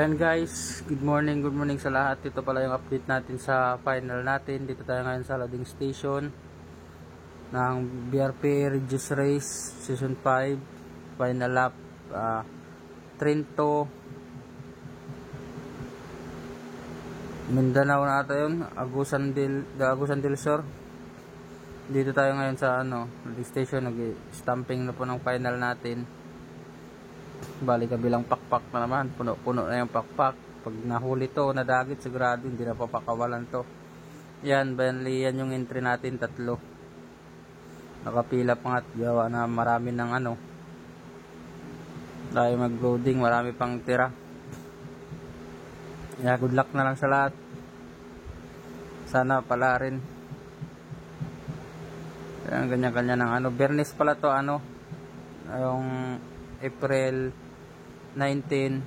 Ayan guys, good morning sa lahat. Ito pala yung update natin sa final natin. Dito tayo ngayon sa loading station ng BRP Reduce Race Season 5 final lap, Trento, Mindanao na ata yun, Agusan del Sur. Dito tayo ngayon sa loading station, nag-stamping na po ng final natin. Bali kabilang pakpak na naman, puno-puno na yung pakpak. Pag nahuli to, nadagit, sigurado hindi na papakawalan to. Yan, bali yan yung entry natin, 3. Nakapila pa nga at gawa na marami ng tayo mag-loading, marami pang tira. Yeah, good luck na lang sa lahat. Sana pala rin. Yan, ganyan-ganyan ng Bernis pala to, yung April 19,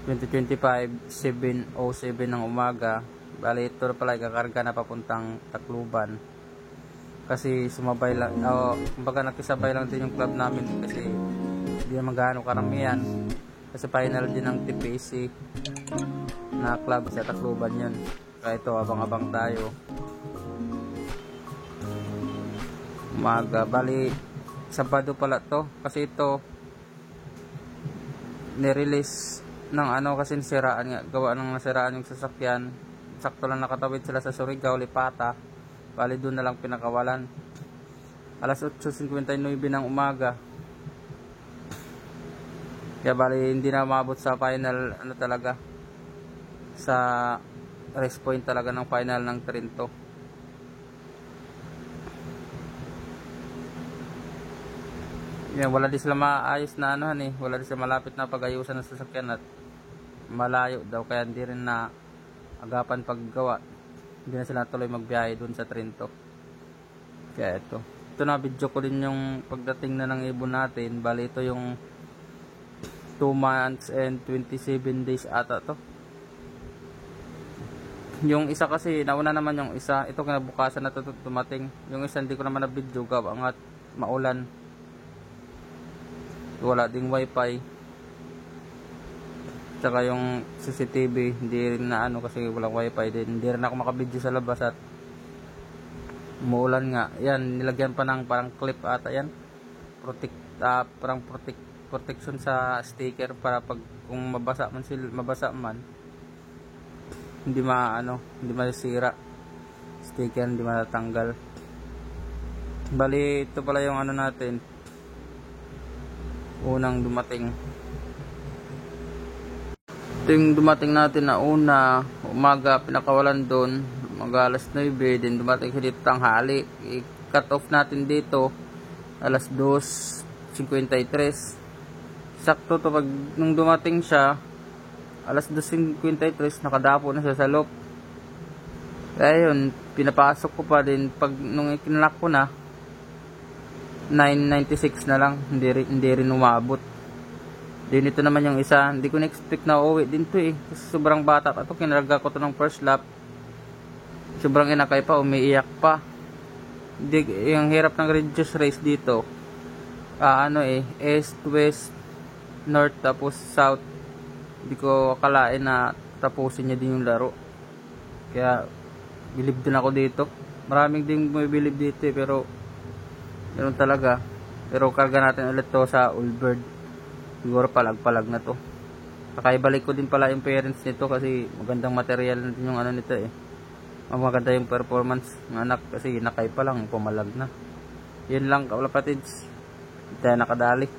2025, 7:07 ng umaga. Bali ito pala ikakarga na papuntang Tacloban. Kasi sumabay lang, kumbaga nakisabay lang din yung club namin kasi hindi naman gaano karamihan. Kasi final din ng TPC na club sa Tacloban yun. Kaya ito, abang-abang tayo. Umaga, bali Sabado pala to kasi ito nirelease ng kasi nasiraan nga, gawa ng nasiraan yung sasakyan. Sakto lang nakatawid sila sa Surigao, Lipata. Bali doon na lang pinakawalan. Alas 8:59 ng umaga. Kaya bali hindi na maabot sa final talaga. Sa race point talaga ng final ng Trento. Yan, wala din sila maayos na wala din sila malapit na pag-ayusan ng sasakyan at malayo daw kaya hindi rin na agapan paggawa. Hindi na sila tuloy magbiyahe dun sa Trento. Kaya ito na video ko din yung pagdating na ng ibon natin. Bali ito yung 2 months and 27 days ata to. Yung isa kasi nauna naman yung isa, ito kinabukasan na to dumating. Yung isa hindi ko naman na video gawa at maulan. Wala ding wifi, tsaka yung CCTV hindi rin na kasi walang wifi din. Hindi rin ako makabidyo sa labas at umuulan nga. Yan, nilagyan pa ng parang clip ata yan, protection sa sticker para pag kung mabasa man hindi masira sticker, hindi matatanggal. Bali ito pala yung natin unang dumating. Ito yung dumating natin na una umaga, pinakawalan doon mga alas 9, din dumating siya dito tanghali. I-cut off natin dito alas 2:53. Sakto to pag nung dumating siya alas 2:53 nakadapo na siya sa loop. Kaya yun, pinapasok ko pa din. Pag nung ikinlock ko na 9:96 na lang, hindi rin umabot. Din ito naman yung isa, hindi ko na-expect na uuwi din to kasi sobrang bata pa to. Kinarga ko to ng first lap, sobrang inakay pa, umiiyak pa. Yung hirap ng reduce race dito, east, west, north, tapos south. Hindi ko akalain na tapusin niya din yung laro. Kaya bilib din ako dito. Maraming din bumibilib dito pero ganoon talaga. Pero karga natin ulit to sa Allbird. Siguro palag na to. Nakaibalik ko din pala yung parents nito kasi magandang material na din yung nito maganda yung performance ng anak kasi nakay pa lang, pumalag na. Yun lang, kapatids. Tayo nakadali.